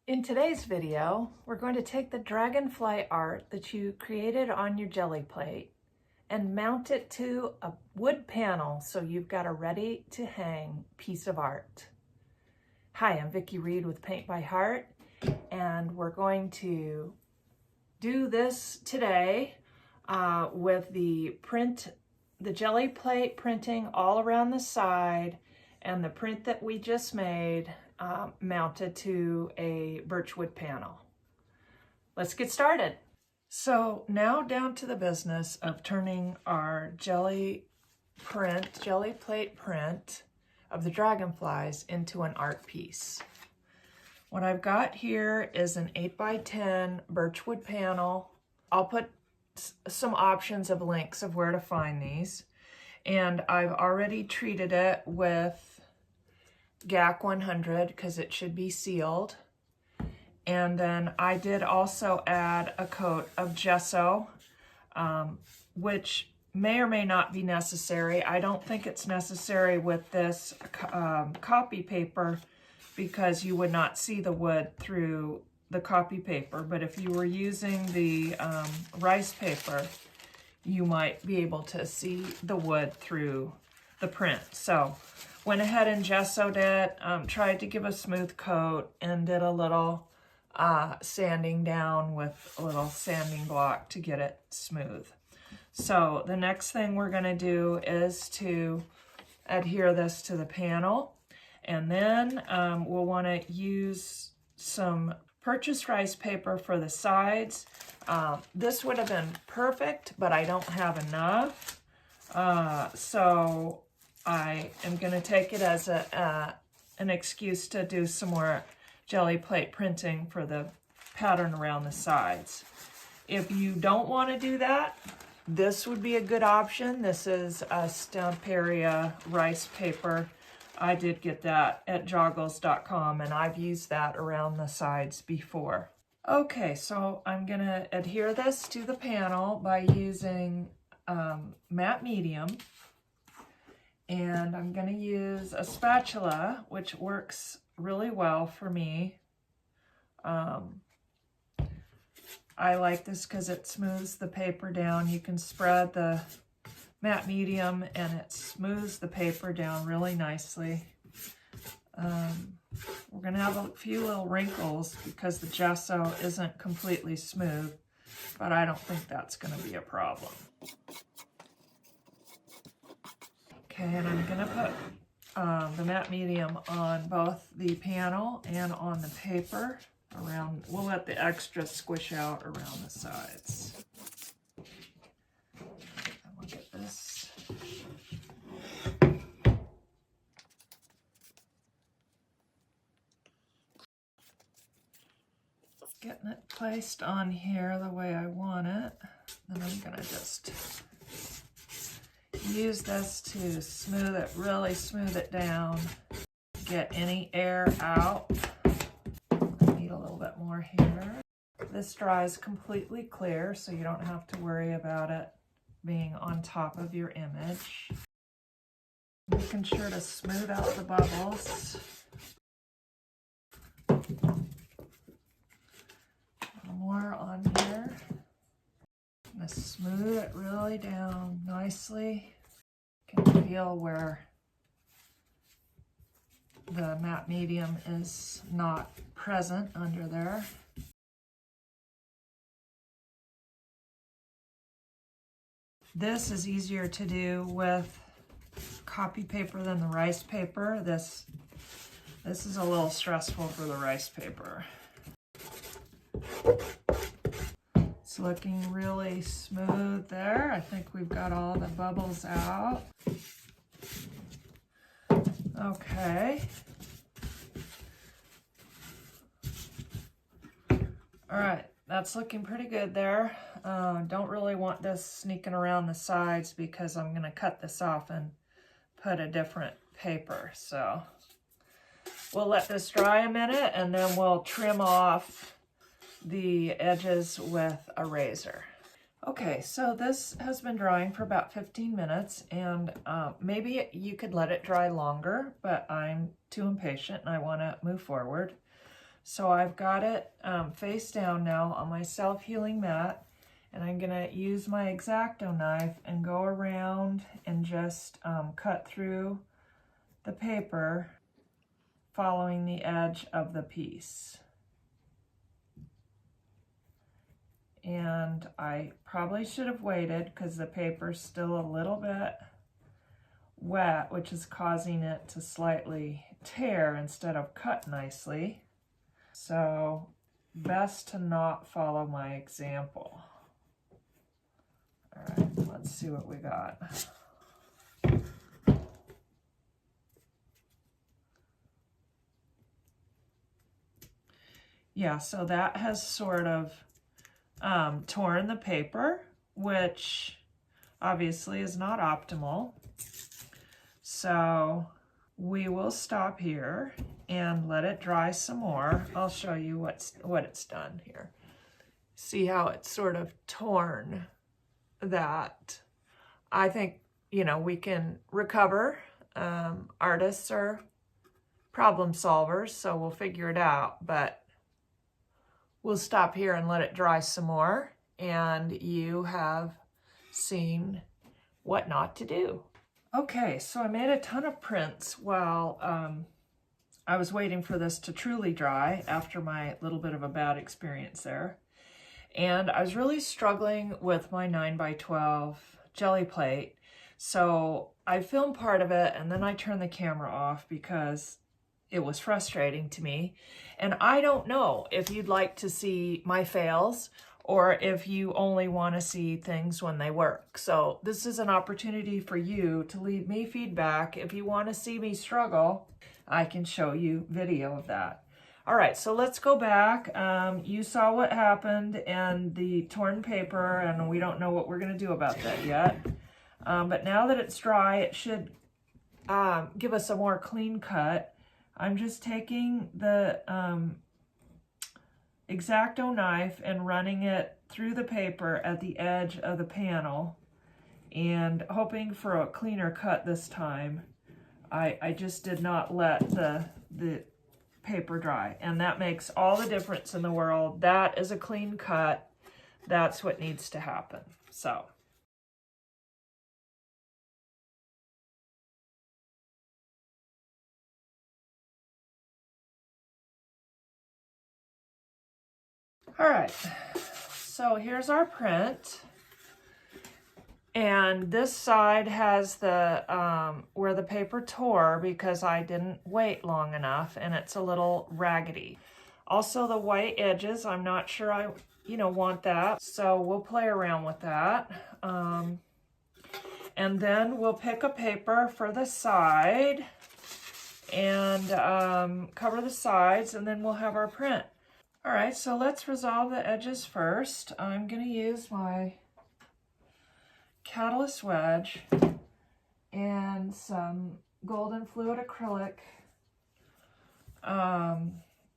In today's video, we're going to take the dragonfly art that you created on your Gelli plate and mount it to a wood panel so you've got a ready to hang piece of art. Hi, I'm Vicki Reed with Paint by Heart, and we're going to do this today with the Gelli plate printing all around the side and the print that we just made mounted to a birchwood panel. Let's get started. So now down to the business of turning our Gelli plate print of the dragonflies into an art piece. What I've got here is an 8x10 birchwood panel. I'll put some options of links of where to find these. And I've already treated it with GAC 100 because it should be sealed. And then I did also add a coat of gesso, which may or may not be necessary. I don't think it's necessary with this copy paper because you would not see the wood through the copy paper. But if you were using the rice paper, you might be able to see the wood through the print. So went ahead and gessoed it, tried to give a smooth coat, and did a little sanding down with a little sanding block to get it smooth. So the next thing we're going to do is to adhere this to the panel, and then we'll want to use some purchased rice paper for the sides. This would have been perfect, but I don't have enough, so I am going to take it as an excuse to do some more Gelli plate printing for the pattern around the sides. If you don't want to do that, this would be a good option. This is a Stamperia rice paper. I did get that at joggles.com, and I've used that around the sides before. Okay, so I'm going to adhere this to the panel by using matte medium. And I'm going to use a spatula, which works really well for me. I like this because it smooths the paper down. You can spread the matte medium and it smooths the paper down really nicely. We're going to have a few little wrinkles because the gesso isn't completely smooth, but I don't think that's going to be a problem. Okay, and I'm going to put the matte medium on both the panel and on the paper around. We'll let the extra squish out around the sides. And look at this. Getting it placed on here the way I want it. Then I'm going to just use this to smooth it, really smooth it down, get any air out. I need a little bit more here. This dries completely clear, so you don't have to worry about it being on top of your image. Making sure to smooth out the bubbles. A little more on here. I'm going to smooth it really down nicely. You can feel where the matte medium is not present under there. This is easier to do with copy paper than the rice paper. This is a little stressful for the rice paper. It's looking really smooth there. I think we've got all the bubbles out. Okay. All right, that's looking pretty good there. Don't really want this sneaking around the sides because I'm going to cut this off and put a different paper. So we'll let this dry a minute and then we'll trim off the edges with a razor. Okay, so this has been drying for about 15 minutes, and maybe you could let it dry longer, but I'm too impatient and I want to move forward. So I've got it face down now on my self-healing mat, and I'm gonna use my X-Acto knife and go around and just cut through the paper following the edge of the piece. And I probably should have waited because the paper's still a little bit wet, which is causing it to slightly tear instead of cut nicely. So best to not follow my example. All right, let's see what we got. Yeah, so that has sort of torn the paper, which obviously is not optimal. So we will stop here and let it dry some more. I'll show you what it's done here. See how it's sort of torn that. I think, you know, we can recover. Artists are problem solvers, so we'll figure it out, but we'll stop here and let it dry some more, and you have seen what not to do. Okay, so I made a ton of prints while I was waiting for this to truly dry after my little bit of a bad experience there. And I was really struggling with my 9x12 Gelli plate. So I filmed part of it and then I turned the camera off because it was frustrating to me. And I don't know if you'd like to see my fails or if you only want to see things when they work. So this is an opportunity for you to leave me feedback. If you want to see me struggle, I can show you video of that. All right, so let's go back. You saw what happened and the torn paper, and we don't know what we're gonna do about that yet. But now that it's dry, it should give us a more clean cut. I'm just taking the X-Acto knife and running it through the paper at the edge of the panel and hoping for a cleaner cut this time. I just did not let the paper dry, and that makes all the difference in the world. That is a clean cut. That's what needs to happen. So all right, so here's our print, and this side has the where the paper tore because I didn't wait long enough, and it's a little raggedy. Also the white edges, I'm not sure I want that, so we'll play around with that. And then we'll pick a paper for the side and cover the sides, and then we'll have our print. All right, so let's resolve the edges first. I'm going to use my Catalyst Wedge and some golden fluid acrylic.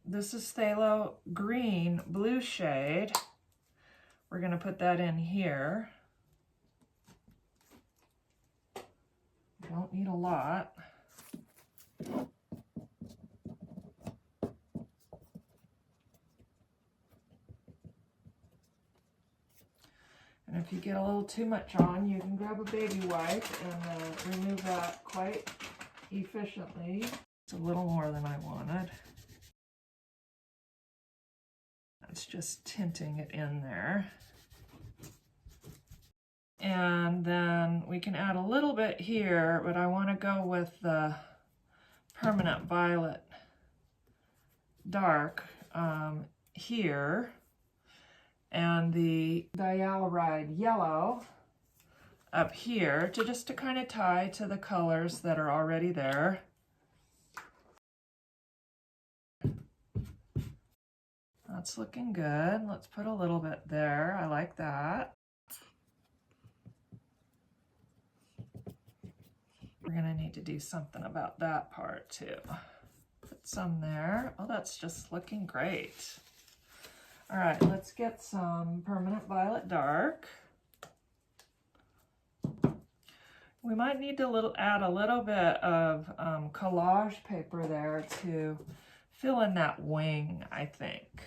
This is Phthalo green blue shade. We're going to put that in here. Don't need a lot. And if you get a little too much on, you can grab a baby wipe and remove that quite efficiently. It's a little more than I wanted. That's just tinting it in there. And then we can add a little bit here, but I want to go with the permanent violet dark here, and the Diarylide yellow up here to kind of tie to the colors that are already there. That's looking good. Let's put a little bit there. I like that. We're gonna need to do something about that part too. Put some there. Oh, that's just looking great. All right, let's get some permanent violet dark. We might need to add a little bit of collage paper there to fill in that wing, I think.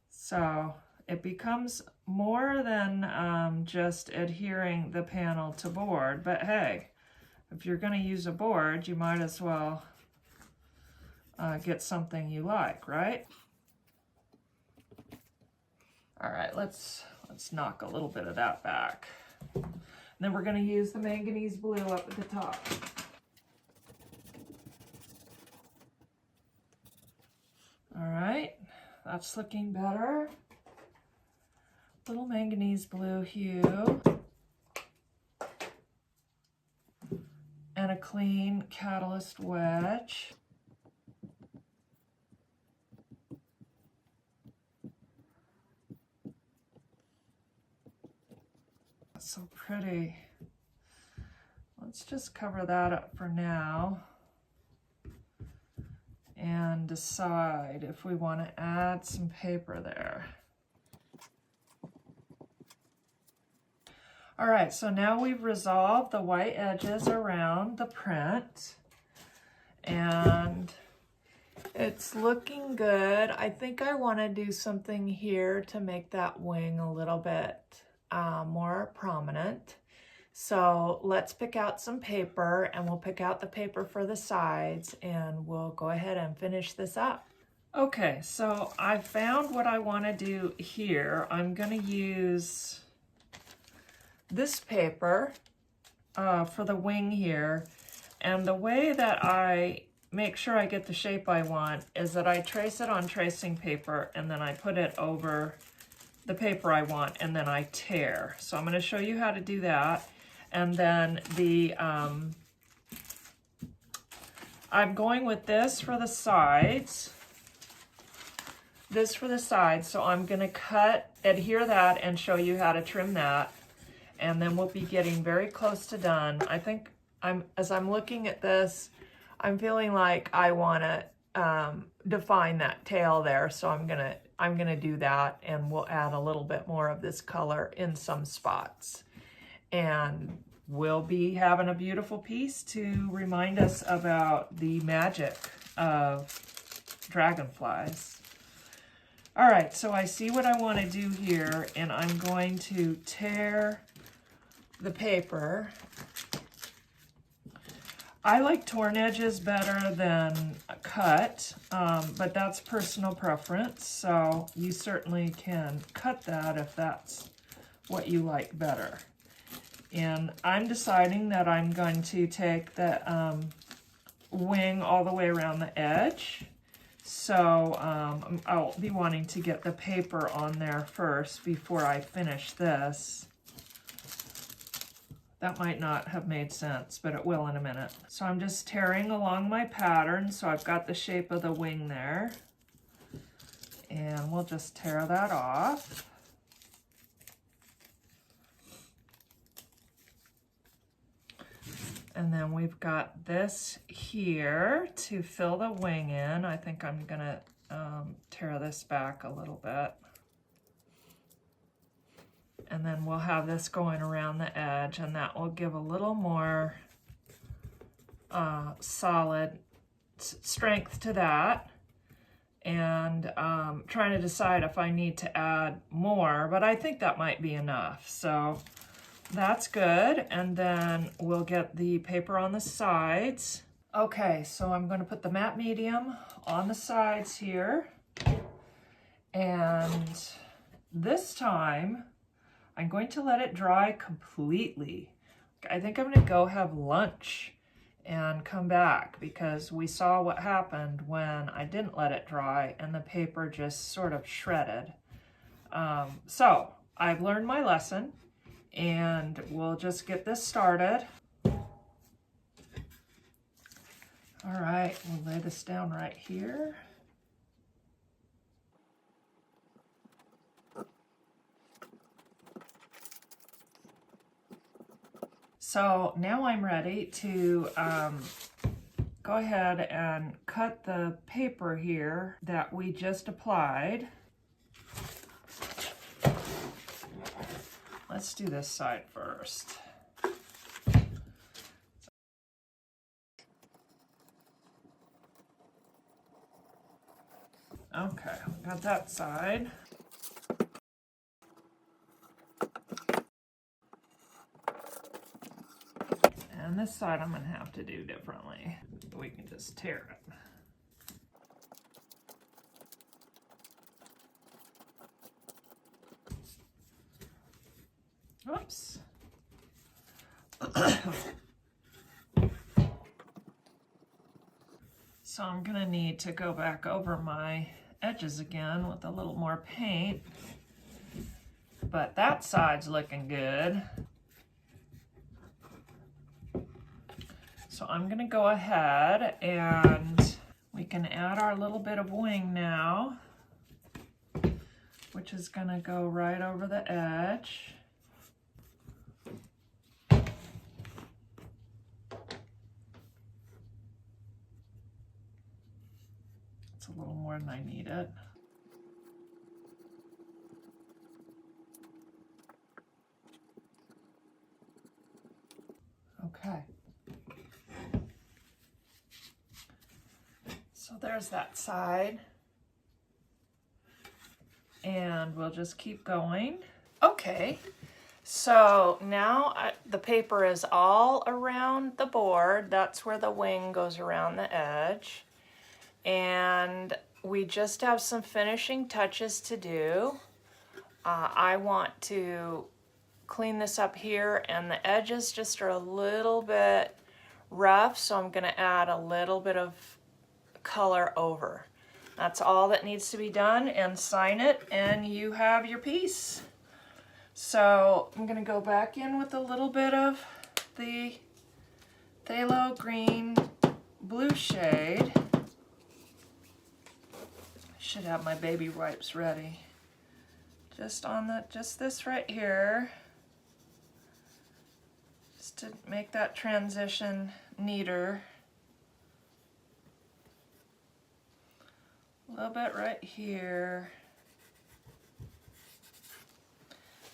So it becomes more than just adhering the panel to board, but hey, if you're going to use a board, you might as well get something you like, right? All right, let's knock a little bit of that back. And then we're going to use the manganese blue up at the top. All right, that's looking better. Little manganese blue hue. And a clean catalyst wedge. That's so pretty. Let's just cover that up for now and decide if we want to add some paper there. All right, so now we've resolved the white edges around the print and it's looking good. I think I want to do something here to make that wing a little bit more prominent. So let's pick out some paper and we'll pick out the paper for the sides and we'll go ahead and finish this up. Okay, so I found what I want to do here. I'm going to use this paper for the wing here, and the way that I make sure I get the shape I want is that I trace it on tracing paper and then I put it over the paper I want and then I tear. So I'm going to show you how to do that. And then the I'm going with this for the sides. This for the sides, so I'm going to adhere that and show you how to trim that. And then we'll be getting very close to done. I think as I'm looking at this, I'm feeling like I want to define that tail there. So I'm gonna do that, and we'll add a little bit more of this color in some spots. And we'll be having a beautiful piece to remind us about the magic of dragonflies. All right, so I see what I want to do here, and I'm going to tear the paper. I like torn edges better than cut, but that's personal preference, so you certainly can cut that if that's what you like better. And I'm deciding that I'm going to take the wing all the way around the edge. So I'll be wanting to get the paper on there first before I finish this. That might not have made sense, but it will in a minute. So I'm just tearing along my pattern, so I've got the shape of the wing there. And we'll just tear that off. And then we've got this here to fill the wing in. I think I'm gonna tear this back a little bit. And then we'll have this going around the edge, and that will give a little more solid strength to that. And trying to decide if I need to add more, but I think that might be enough. So that's good. And then we'll get the paper on the sides. Okay, so I'm going to put the matte medium on the sides here. And this time, I'm going to let it dry completely. I think I'm going to go have lunch and come back, because we saw what happened when I didn't let it dry and the paper just sort of shredded. So I've learned my lesson, and we'll just get this started. All right, we'll lay this down right here. So now I'm ready to go ahead and cut the paper here that we just applied. Let's do this side first. Okay, got that side. And this side I'm gonna have to do differently. We can just tear it. Oops. So I'm gonna need to go back over my edges again with a little more paint. But that side's looking good. So I'm gonna go ahead and we can add our little bit of wing now, which is gonna go right over the edge. It's a little more than I need it. Okay. So there's that side. And we'll just keep going. Okay, so now the paper is all around the board. That's where the wing goes around the edge. And we just have some finishing touches to do. I want to clean this up here, and the edges just are a little bit rough, so I'm gonna add a little bit of color over. That's all that needs to be done, and sign it, and you have your piece. So I'm gonna go back in with a little bit of the phthalo green blue shade. Should have my baby wipes ready. Just on just this right here. Just to make that transition neater. A little bit right here.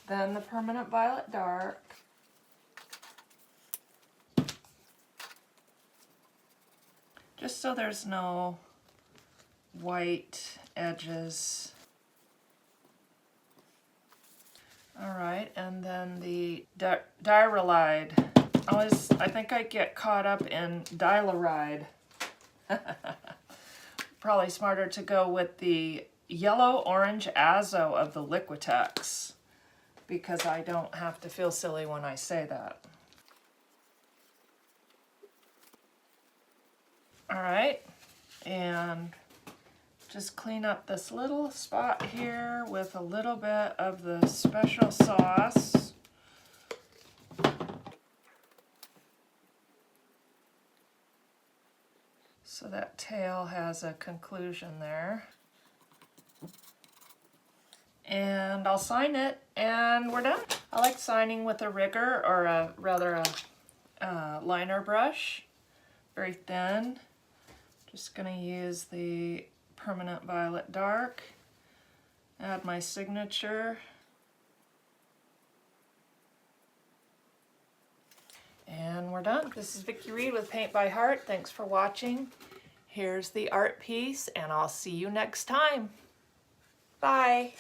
Then the permanent violet dark. Just so there's no white edges. All right, and then the Diarylide. I think I get caught up in Diarylide. Probably smarter to go with the yellow-orange azo of the Liquitex, because I don't have to feel silly when I say that. All right, and just clean up this little spot here with a little bit of the special sauce. So that tail has a conclusion there. And I'll sign it, and we're done. I like signing with a rigger, or rather a liner brush, very thin. Just gonna use the permanent violet dark, add my signature, and we're done. This is Vicki Reed with Paint by Heart. Thanks for watching. Here's the art piece, and I'll see you next time. Bye.